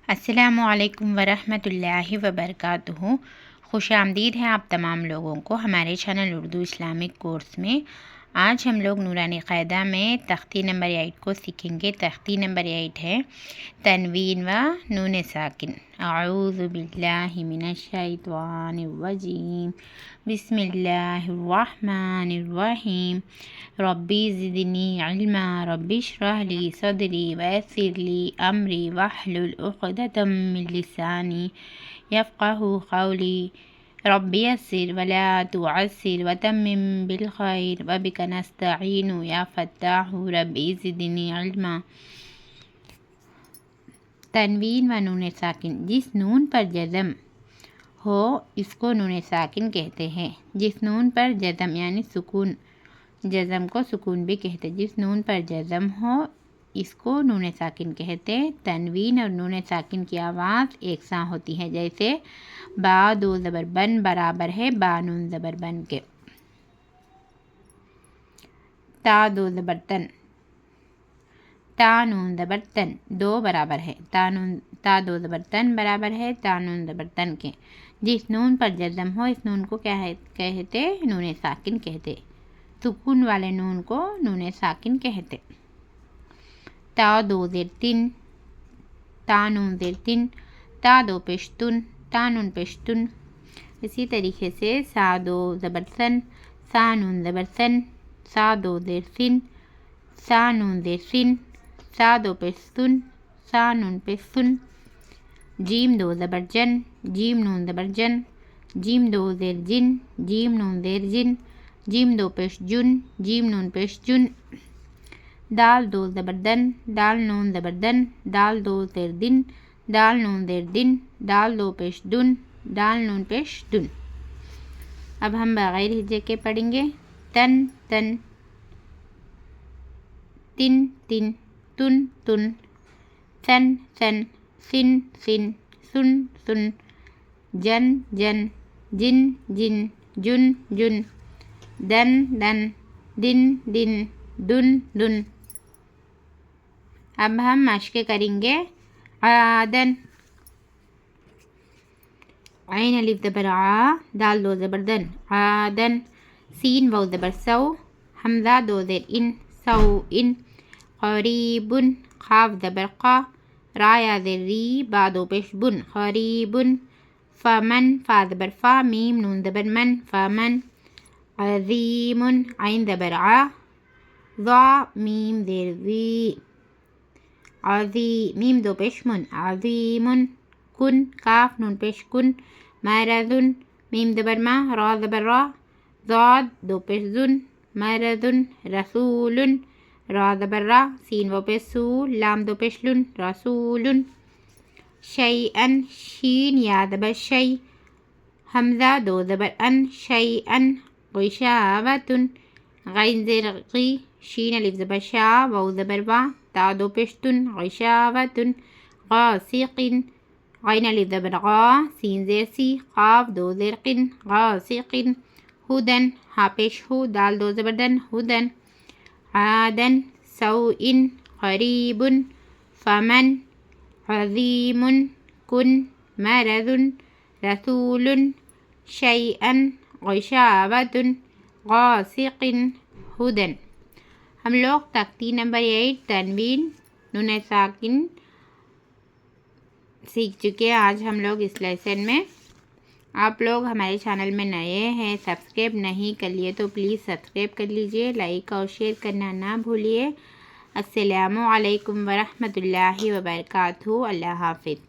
السلام علیکم ورحمۃ اللہ وبرکاتہ۔ خوش آمدید ہے آپ تمام لوگوں کو ہمارے چینل اردو اسلامک کورس میں۔ آج ہم لوگ نورانی قاعدہ میں تختی نمبر 8 کو سیکھیں گے۔ تختی نمبر 8 ہے تنوین و نون ساکن۔ اعوذ باللہ من الشیطان الرجیم، بسم اللہ الرحمن الرحیم، ربی زدنی علما، ربی اشرح لی صدری ویسر لی امری واحلل عقدۃ من لسانی یفقہوا قولی، رب یسر ولا تعسر وتمم بالخیر وبک نستعین یا فتاح ربی زدنی علما۔ تنوین و نون ساکن، جس نون پر جزم ہو اس کو نون ساکن کہتے ہیں۔ جس نون پر جزم یعنی سکون، جزم کو سکون بھی کہتے، جس نون پر جزم ہو اس کو نون ساکن کہتے۔ تنوین اور نون ساکن کی آواز یکساں ہوتی ہے، جیسے با دو زبر بن برابر ہے با نون زبر بن کے۔ تا دو زبر تن، تا نون زبر تن، دو برابر ہے تا دو زبر تن برابر ہے تا نون زبر تن کے۔ جس نون پر جزم ہو اس نون کو کیا کہتے؟ نون ساکن کہتے۔ سکون والے نون کو نون ساکن کہتے۔ تا دو زیر تن، تا نون زیر تن، تا دو پشتن، تا نون پشتن۔ اسی طریقے سے سا دو زبر سن، سا نون زبر سن، سا دو زیر سن، سا نون زیر سن، سا دو پشتن، سا نون پشتن۔ جیم دو زبر جن، جیم نون زبر جن، جیم دو زیر جن، جیم نون زیر جن، جیم دو پیش جن، جیم نون پیش جن۔ دال دو زبر دن، دال نون زبر دن، دال دو زیر دن، دال نون زیر دن، دال دو پیش دن، دال نون پیش دن۔ اب ہم بغیر ہجے کے پڑھیں گے۔ تن تن، تن تن، تن تن، سن سن، سن سن، سن سن، جن جن، جن جن، جن جن، دن دن، دن دن، دن دن۔ اب ہم مشق کریں گے۔ عادن، عین الف زبر آ، دال دو زبر دن، عادن۔ سین واو زبر سو، حمزہ دو زیر ان، سو ان۔ قریب، قاف زبر قا، را یا زیر ری، با دو پیش بن، قریب۔ فمن، فا زبر فا، میم نون زبر من، فمن۔ عظیم، عین زبر ع، ضا میم زیر زی، میم دو پیش من، عظیم۔ کن، کاف نون پیش کن، مرض، میم زبر ما، را زبر را، ضاد دو پیش زن، مرض۔ رسول، را زبر را، سین و پیش سو، لام دو پیش لن، رسول۔ شیئن، شین یا زبر شی، حمزہ دو زبر ان، شیئن۔ غشاوۃ، غین زیر غی، شین الف زبر شا، واو زبر وا، تا دو پیشتن، غشاوۃ۔ غاسق، غین الف زبر غا، سین زیر سی، قاف دو زیر قن، غاسق۔ ہدن، ہا پیش ہو، دال دو زبر دن، ہدن۔ عادن، سوء، قریب، فمن، عظیم، کن، مرض، رسول، شیئا، غشاوۃ، غاسق، ہدن۔ ہم لوگ تختی نمبر 8 تنوین نون ساکن سیکھ چکے ہیں آج ہم لوگ اس لیسن میں۔ آپ لوگ ہمارے چینل میں نئے ہیں، سبسکرائب نہیں کر لیے تو پلیز سبسکرائب کر لیجئے، لائک اور شیئر کرنا نہ بھولیے۔ السلام علیکم ورحمۃ اللہ وبرکاتہ۔ اللہ حافظ۔